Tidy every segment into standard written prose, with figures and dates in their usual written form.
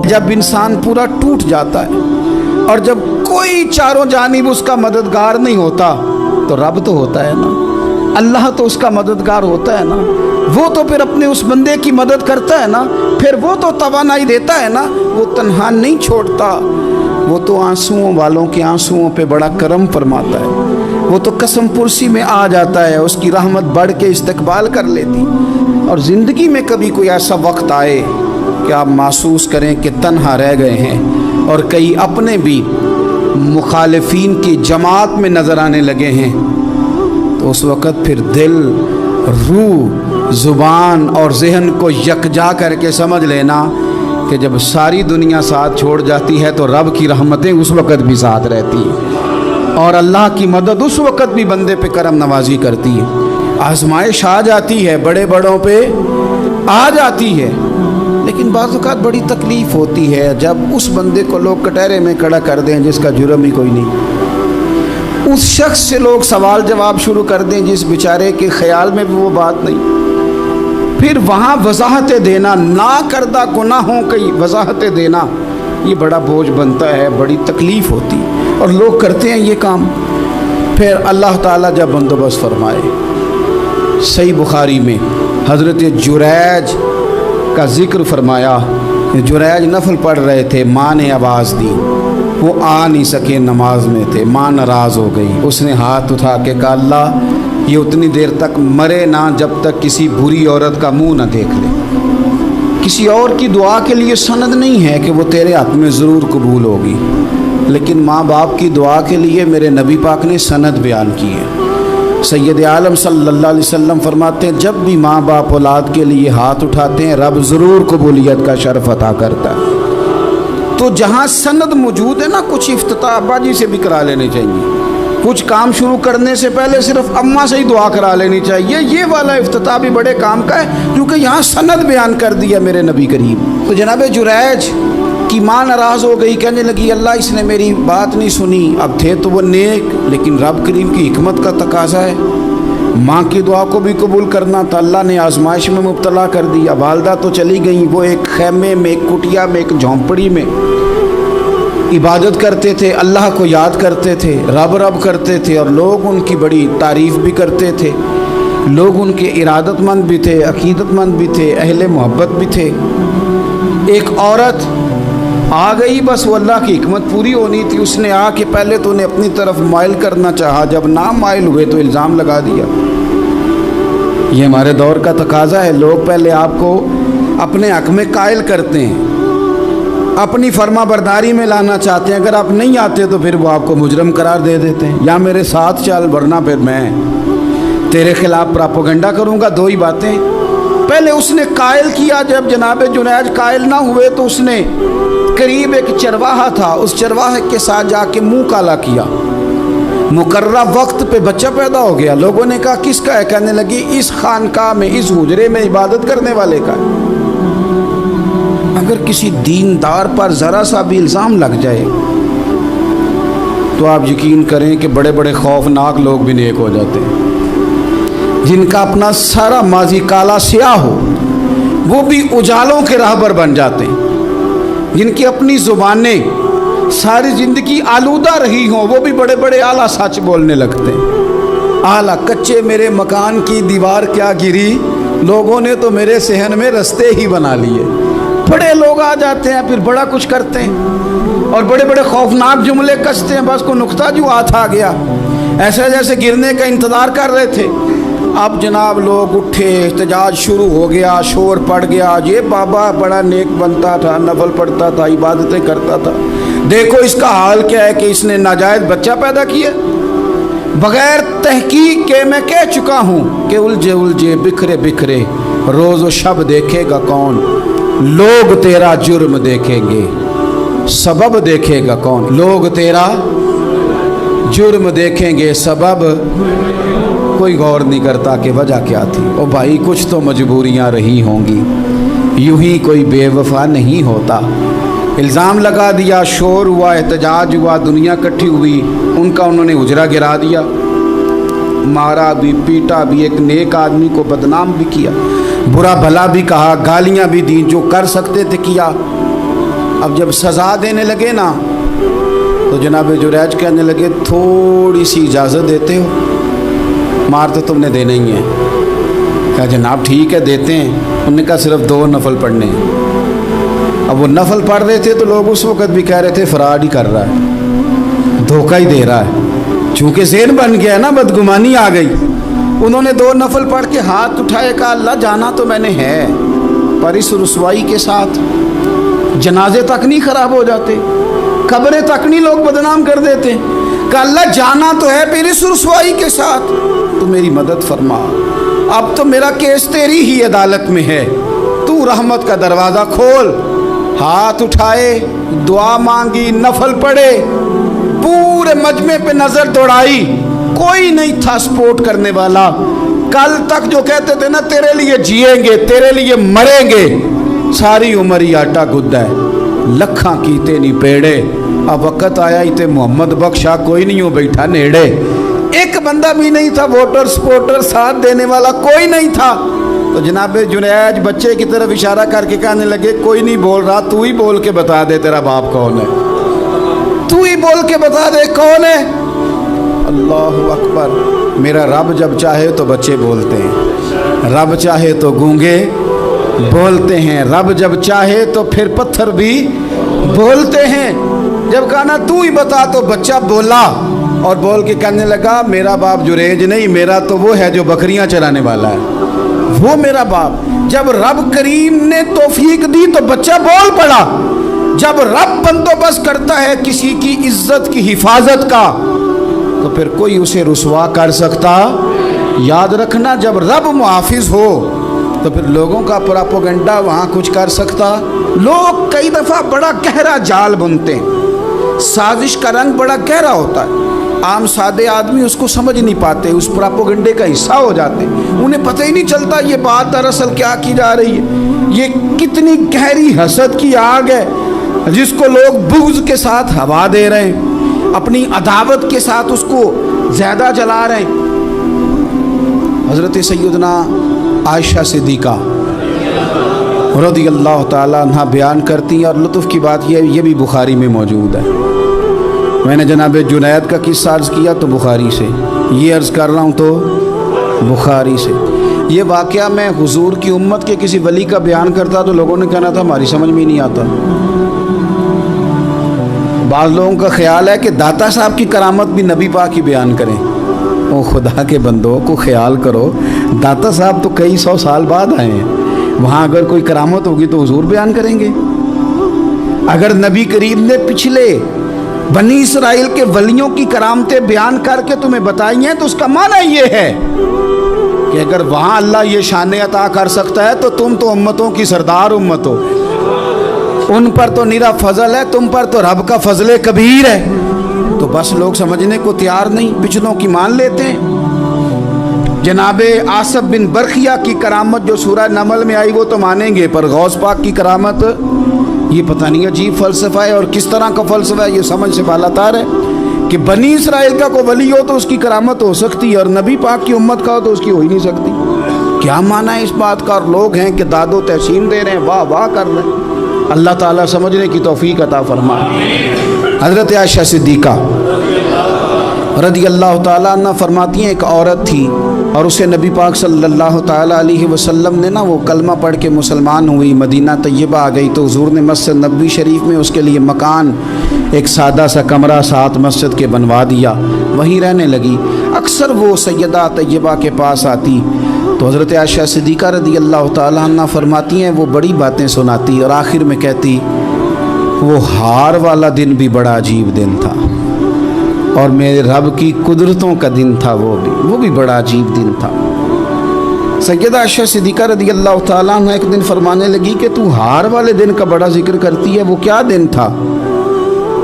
جب انسان پورا ٹوٹ جاتا ہے اور جب کوئی چاروں جانب اس کا مددگار نہیں ہوتا تو رب تو ہوتا ہے نا، اللہ تو اس کا مددگار ہوتا ہے نا، وہ تو پھر اپنے اس بندے کی مدد کرتا ہے نا، پھر وہ تو توانائی دیتا ہے نا، وہ تنہا نہیں چھوڑتا، وہ تو آنسوؤں والوں کے آنسوؤں پہ بڑا کرم فرماتا ہے، وہ تو قسم پرسی میں آ جاتا ہے، اس کی رحمت بڑھ کے استقبال کر لیتی۔ اور زندگی میں کبھی کوئی ایسا وقت آئے کہ آپ محسوس کریں کہ تنہا رہ گئے ہیں اور کئی اپنے بھی مخالفین کی جماعت میں نظر آنے لگے ہیں، تو اس وقت پھر دل، روح، زبان اور ذہن کو یکجا کر کے سمجھ لینا کہ جب ساری دنیا ساتھ چھوڑ جاتی ہے تو رب کی رحمتیں اس وقت بھی ساتھ رہتی ہیں، اور اللہ کی مدد اس وقت بھی بندے پہ کرم نوازی کرتی ہے۔ آزمائش آ جاتی ہے، بڑے بڑوں پہ آ جاتی ہے، لیکن بعض اوقات بڑی تکلیف ہوتی ہے جب اس بندے کو لوگ کٹہرے میں کھڑا کر دیں جس کا جرم ہی کوئی نہیں، اس شخص سے لوگ سوال جواب شروع کر دیں جس بیچارے کے خیال میں بھی وہ بات نہیں، پھر وہاں وضاحتیں دینا، نہ کردہ گناہوں کی وضاحتیں دینا، یہ بڑا بوجھ بنتا ہے، بڑی تکلیف ہوتی، اور لوگ کرتے ہیں یہ کام۔ پھر اللہ تعالیٰ جب بندوبست فرمائے، صحیح بخاری میں حضرت جریج کا ذکر فرمایا، جریج نفل پڑھ رہے تھے، ماں نے آواز دی، وہ آ نہیں سکے، نماز میں تھے، ماں ناراض ہو گئی، اس نے ہاتھ اٹھا کے کہا اللہ یہ اتنی دیر تک مرے نہ جب تک کسی بری عورت کا منہ نہ دیکھ لے۔ کسی اور کی دعا کے لیے سند نہیں ہے کہ وہ تیرے حق میں ضرور قبول ہوگی، لیکن ماں باپ کی دعا کے لیے میرے نبی پاک نے سند بیان کی ہے۔ سید عالم صلی اللہ علیہ وسلم فرماتے ہیں جب بھی ماں باپ اولاد کے لیے ہاتھ اٹھاتے ہیں رب ضرور قبولیت کا شرف عطا کرتا ہے۔ تو جہاں سند موجود ہے نا، کچھ افتتاح ابا جی سے بھی کرا لینے چاہیے، کچھ کام شروع کرنے سے پہلے صرف اماں سے ہی دعا کرا لینی چاہیے، یہ والا افتتاح بھی بڑے کام کا ہے کیونکہ یہاں سند بیان کر دیا میرے نبی کریم۔ تو جناب جریج کی ماں ناراض ہو گئی، کہنے لگی اللہ اس نے میری بات نہیں سنی، اب تھے تو وہ نیک، لیکن رب کریم کی حکمت کا تقاضا ہے، ماں کی دعا کو بھی قبول کرنا تھا، اللہ نے آزمائش میں مبتلا کر دیا۔ والدہ تو چلی گئیں، وہ ایک خیمے میں، ایک کٹیا میں، ایک جھونپڑی میں عبادت کرتے تھے، اللہ کو یاد کرتے تھے، رب رب کرتے تھے، اور لوگ ان کی بڑی تعریف بھی کرتے تھے، لوگ ان کے ارادت مند بھی تھے، عقیدت مند بھی تھے، اہل محبت بھی تھے۔ ایک عورت آ گئی، بس وہ اللہ کی حکمت پوری ہونی تھی، اس نے آ کے پہلے تو انہیں اپنی طرف مائل کرنا چاہا، جب نہ مائل ہوئے تو الزام لگا دیا۔ یہ ہمارے دور کا تقاضا ہے، لوگ پہلے آپ کو اپنے حق میں قائل کرتے ہیں، اپنی فرما برداری میں لانا چاہتے ہیں، اگر آپ نہیں آتے تو پھر وہ آپ کو مجرم قرار دے دیتے ہیں، یا میرے ساتھ چل ورنہ پھر میں تیرے خلاف پراپوگنڈا کروں گا۔ دو ہی باتیں، پہلے اس نے قائل کیا، جب جناب جنیج قائل نہ ہوئے تو اس نے قریب ایک چرواہا تھا، اس چرواہے کے ساتھ جا کے منہ کالا کیا، مقررہ وقت پہ بچہ پیدا ہو گیا۔ لوگوں نے کہا کس کا ہے؟ کہنے لگی اس خانقاہ میں، اس حجرے میں عبادت کرنے والے کا ہے۔ اگر کسی دیندار پر ذرا سا بھی الزام لگ جائے تو آپ یقین کریں کہ بڑے بڑے خوفناک لوگ بھی نیک ہو جاتے ہیں، جن کا اپنا سارا ماضی کالا سیاہ ہو وہ بھی اجالوں کے راہبر بن جاتے ہیں، جن کی اپنی زبانیں ساری زندگی آلودہ رہی ہوں وہ بھی بڑے بڑے اعلیٰ سچ بولنے لگتے ہیں۔ اعلیٰ کچے میرے مکان کی دیوار کیا گری، لوگوں نے تو میرے صحن میں رستے ہی بنا لیے۔ بڑے لوگ آ جاتے ہیں، پھر بڑا کچھ کرتے ہیں اور بڑے بڑے خوفناک جملے کستے ہیں، بس کو نقطہ جو ہاتھ آ گیا، ایسے جیسے گرنے کا انتظار کر رہے تھے۔ اب جناب لوگ اٹھے، احتجاج شروع ہو گیا، شور پڑ گیا، یہ بابا بڑا نیک بنتا تھا، نفل پڑھتا تھا، عبادتیں کرتا تھا، دیکھو اس کا حال کیا ہے کہ اس نے ناجائز بچہ پیدا کیا۔ بغیر تحقیق کے میں کہہ چکا ہوں کہ الجھے الجھے بکھرے بکھرے روز و شب دیکھے گا کون، لوگ تیرا جرم دیکھیں گے، سبب دیکھے گا کون، لوگ تیرا جرم دیکھیں گے، سبب کوئی غور نہیں کرتا کہ وجہ کیا تھی۔ او بھائی کچھ تو مجبوریاں رہی ہوں گی، یوں ہی کوئی بے وفا نہیں ہوتا۔ الزام لگا دیا، شور ہوا، احتجاج ہوا، دنیا اکٹھی ہوئی، ان کا انہوں نے حجرہ گرا دیا، مارا بھی، پیٹا بھی، ایک نیک آدمی کو بدنام بھی کیا۔ برا بھلا بھی کہا, گالیاں بھی دی, جو کر سکتے تھے کیا. اب جب سزا دینے لگے نا تو جناب جریج کہنے لگے تھوڑی سی اجازت دیتے ہو, مار تو تم نے دینا ہی ہے. کہا جناب ٹھیک ہے دیتے ہیں. انہوں نے کہا صرف 2 نفل پڑھنے ہیں. اب وہ نفل پڑھ رہے تھے تو لوگ اس وقت بھی کہہ رہے تھے فراڈ ہی کر رہا ہے, دھوکہ ہی دے رہا ہے. چونکہ ذہن بن گیا نا, بدگمانی آ گئی. انہوں نے 2 نفل پڑھ کے ہاتھ اٹھائے, کہا اللہ جانا تو میں نے ہے, پر اس رسوائی کے ساتھ جنازے تک نہیں خراب ہو جاتے, قبریں تک نہیں لوگ بدنام کر دیتے. کہ اللہ جانا تو ہے پھر اس رسوائی کے ساتھ, تو میری مدد فرما. اب تو میرا کیس تیری ہی عدالت میں ہے, تو رحمت کا دروازہ کھول. ہاتھ اٹھائے, دعا مانگی, نفل پڑھے, پورے مجمع پہ نظر دوڑائی, کوئی نہیں تھا سپورٹ کرنے والا. کل تک جو کہتے تھے نا تیرے لیے جیئیں گے, تیرے لیے مریں گے, ساری عمر ہی آٹا گدہ ہے, لکھاں کیتے نہیں پیڑے. اب وقت آیا ہی تے محمد بخشا, کوئی نہیں ہو بیٹھا نیڑے. ایک بندہ بھی نہیں تھا ووٹر سپورٹر ساتھ دینے والا, کوئی نہیں تھا. تو جناب جنید بچے کی طرف اشارہ کر کے کہنے لگے کوئی نہیں بول رہا, تو ہی بول کے بتا دے تیرا باپ کون ہے, تو ہی بول کے بتا دے کون ہے. اللہ اکبر. میرا رب جب چاہے تو بچے بولتے ہیں, رب چاہے تو گونگے بولتے ہیں, رب جب چاہے تو پھر پتھر بھی بولتے ہیں. جب کہا نا تو ہی بتا تو بچہ بولا, اور بول کے کہنے لگا میرا باپ جریج نہیں, میرا تو وہ ہے جو بکریاں چرانے والا ہے, وہ میرا باپ. جب رب کریم نے توفیق دی تو بچہ بول پڑا. جب رب بندوبست کرتا ہے کسی کی عزت کی حفاظت کا تو پھر کوئی اسے رسوا کر سکتا. یاد رکھنا جب رب محافظ ہو تو پھر لوگوں کا پراپوگنڈا وہاں کچھ کر سکتا. لوگ کئی دفعہ بڑا گہرا جال بنتے ہیں, سازش کا رنگ بڑا گہرا ہوتا ہے. عام سادے آدمی اس کو سمجھ نہیں پاتے, اس پراپوگنڈے کا حصہ ہو جاتے, انہیں پتہ ہی نہیں چلتا یہ بات دراصل کیا کی جا رہی ہے. یہ کتنی گہری حسد کی آگ ہے جس کو لوگ بغض کے ساتھ ہوا دے رہے ہیں, اپنی عداوت کے ساتھ اس کو زیادہ جلا رہے ہیں. حضرت سیدنا عائشہ صدیقہ رضی اللہ تعالیٰ عنہ بیان کرتی ہیں, اور لطف کی بات یہ بھی بخاری میں موجود ہے. میں نے جناب جنید کا قصہ عرض کیا تو بخاری سے, یہ عرض کر رہا ہوں تو بخاری سے. یہ واقعہ میں حضور کی امت کے کسی ولی کا بیان کرتا تو لوگوں نے کہنا تھا ہماری سمجھ میں نہیں آتا. بعض لوگوں کا خیال ہے کہ داتا صاحب کی کرامت بھی نبی پاک کی بیان کریں. او خدا کے بندوں کو خیال کرو, داتا صاحب تو کئی 100 سال بعد آئے ہیں, وہاں اگر کوئی کرامت ہوگی تو حضور بیان کریں گے. اگر نبی کریم نے پچھلے بنی اسرائیل کے ولیوں کی کرامتیں بیان کر کے تمہیں بتائی ہیں تو اس کا معنی یہ ہے کہ اگر وہاں اللہ یہ شان عطا کر سکتا ہے تو تم تو امتوں کی سردار امت ہو, ان پر تو نیرا فضل ہے, تم پر تو رب کا فضل کبیر ہے. تو بس لوگ سمجھنے کو تیار نہیں, پچھلوں کی مان لیتے ہیں. جناب آصف بن برخیہ کی کرامت جو سورہ نمل میں آئی وہ تو مانیں گے, پر غوث پاک کی کرامت یہ پتہ نہیں عجیب فلسفہ ہے, اور کس طرح کا فلسفہ ہے یہ سمجھ سے بالاتر ہے کہ بنی اسرائیل کا کوئی ولی ہو تو اس کی کرامت ہو سکتی ہے, اور نبی پاک کی امت کا ہو تو اس کی ہو ہی نہیں سکتی. کیا معنی ہے اس بات کا؟ اور لوگ ہیں کہ داد و تحسین دے رہے ہیں, واہ واہ کر رہے ہیں. اللہ تعالیٰ سمجھنے کی توفیق عطا فرمائے. حضرت عائشہ صدیقہ رضی اللہ تعالیٰ عنہ فرماتی ہیں ایک عورت تھی اور اسے نبی پاک صلی اللہ تعالیٰ علیہ وسلم نے وہ کلمہ پڑھ کے مسلمان ہوئی, مدینہ طیبہ آ گئی تو حضور نے مسجد نبوی شریف میں اس کے لیے مکان, ایک سادہ سا کمرہ ساتھ مسجد کے بنوا دیا, وہیں رہنے لگی. اکثر وہ سیدہ طیبہ کے پاس آتی تو حضرت عائشہ صدیقہ رضی اللہ تعالیٰ عنہ فرماتی ہیں وہ بڑی باتیں سناتی اور آخر میں کہتی وہ ہار والا دن بھی بڑا عجیب دن تھا, اور میرے رب کی قدرتوں کا دن تھا, وہ بھی بڑا عجیب دن تھا. سیدہ عائشہ صدیقہ رضی اللہ تعالیٰ عنہ ایک دن فرمانے لگی کہ تو ہار والے دن کا بڑا ذکر کرتی ہے, وہ کیا دن تھا؟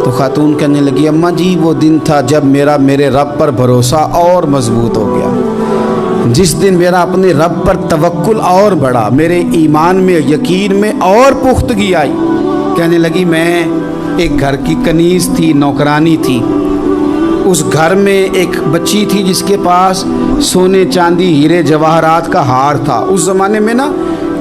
تو خاتون کہنے لگی اماں جی وہ دن تھا جب میرے رب پر بھروسہ اور مضبوط ہو گیا, جس دن میرا اپنے رب پر توکل اور بڑھا, میرے ایمان میں یقین میں اور پختگی آئی. کہنے لگی میں ایک گھر کی کنیز تھی, نوکرانی تھی, اس گھر میں ایک بچی تھی جس کے پاس سونے چاندی ہیرے جواہرات کا ہار تھا. اس زمانے میں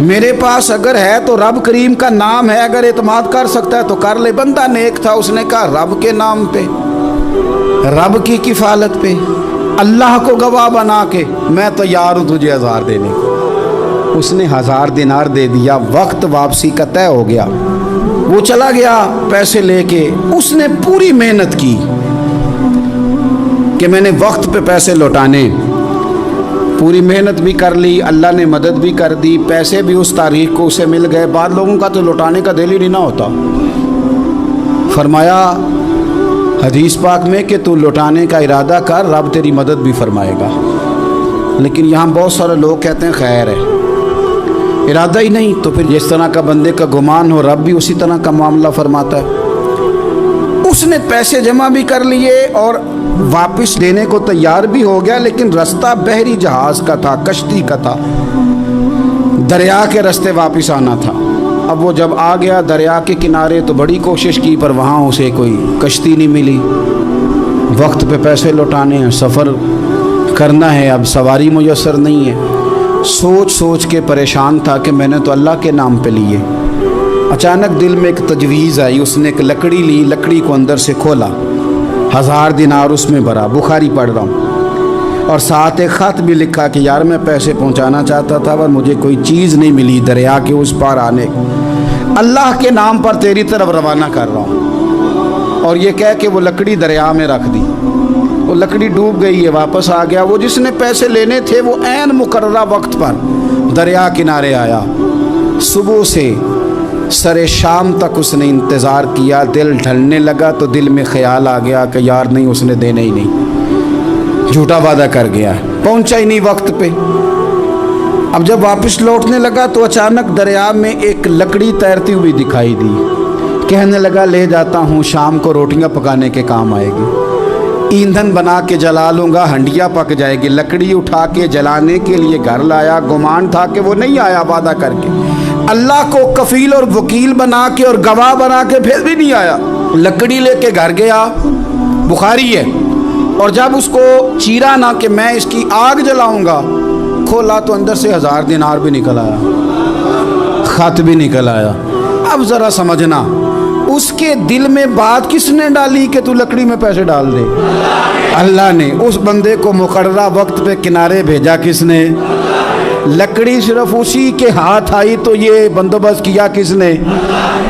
میرے پاس اگر ہے تو رب کریم کا نام ہے, اگر اعتماد کر سکتا ہے تو کر لے. بندہ نیک تھا, اس نے کہا رب کے نام پہ, رب کی کفالت پہ, اللہ کو گواہ بنا کے میں تیار ہوں تجھے 1000 دینے کو. اس نے 1000 دینار دے دیا. وقت واپسی کا طے ہو گیا, وہ چلا گیا پیسے لے کے. اس نے پوری محنت کی کہ میں نے وقت پہ پیسے لوٹانے, پوری محنت بھی کر لی, اللہ نے مدد بھی کر دی, پیسے بھی اس تاریخ کو اسے مل گئے. بعض لوگوں کا تو لوٹانے کا دل ہی نہیں نہ ہوتا. فرمایا حدیث پاک میں کہ تو لوٹانے کا ارادہ کر, رب تیری مدد بھی فرمائے گا. لیکن یہاں بہت سارے لوگ کہتے ہیں خیر ہے, ارادہ ہی نہیں. تو پھر جس طرح کا بندے کا گمان ہو, رب بھی اسی طرح کا معاملہ فرماتا ہے. اس نے پیسے جمع بھی کر لیے اور واپس دینے کو تیار بھی ہو گیا, لیکن رستہ بحری جہاز کا تھا, کشتی کا تھا, دریا کے رستے واپس آنا تھا. اب وہ جب آ گیا دریا کے کنارے تو بڑی کوشش کی, پر وہاں اسے کوئی کشتی نہیں ملی. وقت پہ پیسے لوٹانے ہیں, سفر کرنا ہے, اب سواری میسر نہیں ہے. سوچ سوچ کے پریشان تھا کہ میں نے تو اللہ کے نام پہ لیے. اچانک دل میں ایک تجویز آئی. اس نے ایک لکڑی لی, لکڑی کو اندر سے کھولا, 1000 دینار اس میں بھرا. بخاری پڑھ رہا ہوں, اور ساتھ ایک خط بھی لکھا کہ یار میں پیسے پہنچانا چاہتا تھا پر مجھے کوئی چیز نہیں ملی دریا کے اس پار آنے, اللہ کے نام پر تیری طرف روانہ کر رہا ہوں. اور یہ کہہ کہ وہ لکڑی دریا میں رکھ دی. وہ لکڑی ڈوب گئی ہے, واپس آ گیا. وہ جس نے پیسے لینے تھے وہ عین مقررہ وقت پر دریا کنارے آیا. صبح سے سر شام تک اس نے انتظار کیا. دل ڈھلنے لگا تو دل میں خیال آ گیا کہ یار نہیں, اس نے دینا ہی نہیں, جھوٹا وعدہ کر گیا, پہنچا ہی نہیں وقت پہ. اب جب واپس لوٹنے لگا تو اچانک دریا میں ایک لکڑی تیرتی ہوئی دکھائی دی. کہنے لگا لے جاتا ہوں, شام کو روٹیاں پکانے کے کام آئے گی, ایندھن بنا کے جلا لوں گا, ہنڈیا پک جائے گی. لکڑی اٹھا کے جلانے کے لیے گھر لایا. گمان تھا کہ وہ نہیں آیا وعدہ کر کے, اللہ کو کفیل اور وکیل بنا کے اور گواہ بنا کے پھر بھی نہیں آیا. لکڑی لے کے گھر گیا, بخاری ہے, اور جب اس کو چیرا نہ کہ میں اس کی آگ جلاؤں گا, کھولا تو اندر سے 1000 دینار بھی نکل آیا, خط بھی نکل آیا. اب ذرا سمجھنا, اس کے دل میں بات کس نے ڈالی کہ تو لکڑی میں پیسے ڈال دے؟ اللہ نے. اس بندے کو مقررہ وقت پہ کنارے بھیجا کس نے؟ لکڑی صرف اسی کے ہاتھ آئی تو یہ بندوبست کیا کس نے؟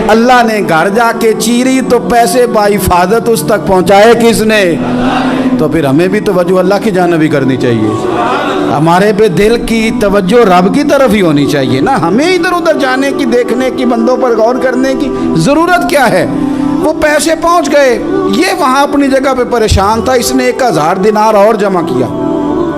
اللہ نے. گھر جا کے چیری تو پیسے بحفاظت اس تک پہنچائے کس نے؟ تو پھر ہمیں بھی توجہ اللہ کی جانب ہی کرنی چاہیے. ہمارے پہ دل کی توجہ رب کی طرف ہی ہونی چاہیے نا. ہمیں ادھر ادھر جانے کی, دیکھنے کی, بندوں پر غور کرنے کی ضرورت کیا ہے؟ وہ پیسے پہنچ گئے, یہ وہاں اپنی جگہ پہ پریشان تھا. اس نے 1000 دینار اور جمع کیا.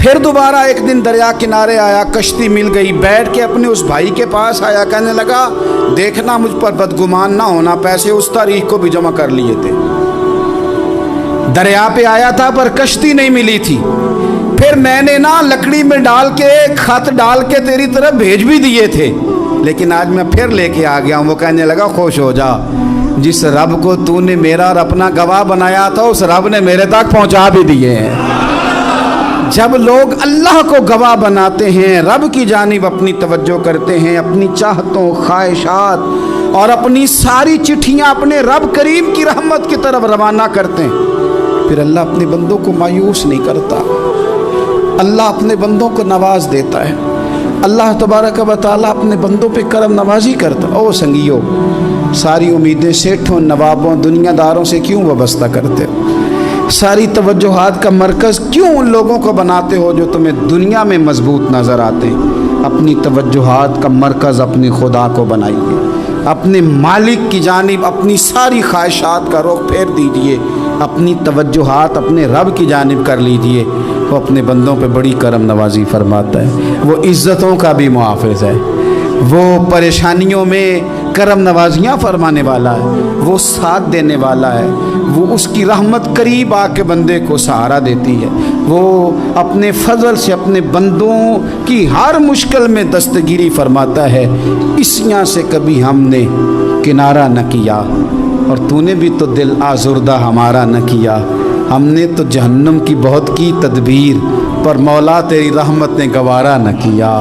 پھر دوبارہ ایک دن دریا کنارے آیا, کشتی مل گئی. بیٹھ کے اپنے اس بھائی کے پاس آیا, کہنے لگا دیکھنا مجھ پر بدگمان نہ ہونا, پیسے اس تاریخ کو بھی جمع کر لیے تھے. دریا پہ آیا تھا پر کشتی نہیں ملی تھی. پھر میں نے نا لکڑی میں ڈال کے خط ڈال کے تیری طرف بھیج بھی دیے تھے, لیکن آج میں پھر لے کے آ گیا ہوں. وہ کہنے لگا خوش ہو جا, جس رب کو تو نے میرا اور اپنا گواہ بنایا تھا اس رب نے میرے تک پہنچا بھی دیے ہیں. جب لوگ اللہ کو گواہ بناتے ہیں, رب کی جانب اپنی توجہ کرتے ہیں, اپنی چاہتوں, خواہشات اور اپنی ساری چٹھیاں اپنے رب کریم کی رحمت کی طرف روانہ کرتے ہیں, پھر اللہ اپنے بندوں کو مایوس نہیں کرتا. اللہ اپنے بندوں کو نواز دیتا ہے. اللہ تبارک و تعالیٰ اپنے بندوں پہ کرم نوازی کرتا. او سنگیو, ساری امیدیں سیٹھوں, نوابوں, دنیا داروں سے کیوں وابستہ کرتے ہو؟ ساری توجہات کا مرکز کیوں ان لوگوں کو بناتے ہو جو تمہیں دنیا میں مضبوط نظر آتے ہیں؟ اپنی توجہات کا مرکز اپنے خدا کو بنائیے, اپنے مالک کی جانب اپنی ساری خواہشات کا رخ پھیر دیجئے, اپنی توجہات اپنے رب کی جانب کر لیجئے. وہ اپنے بندوں پہ بڑی کرم نوازی فرماتا ہے. وہ عزتوں کا بھی محافظ ہے, وہ پریشانیوں میں کرم نوازیاں فرمانے والا ہے, وہ ساتھ دینے والا ہے, وہ اس کی رحمت قریب آ کے بندے کو سہارا دیتی ہے. وہ اپنے فضل سے اپنے بندوں کی ہر مشکل میں دستگیری فرماتا ہے. اسیاں سے کبھی ہم نے کنارہ نہ کیا, اور تو نے بھی تو دل آزردہ ہمارا نہ کیا. ہم نے تو جہنم کی بہت کی تدبیر, پر مولا تیری رحمت نے گوارا نہ کیا.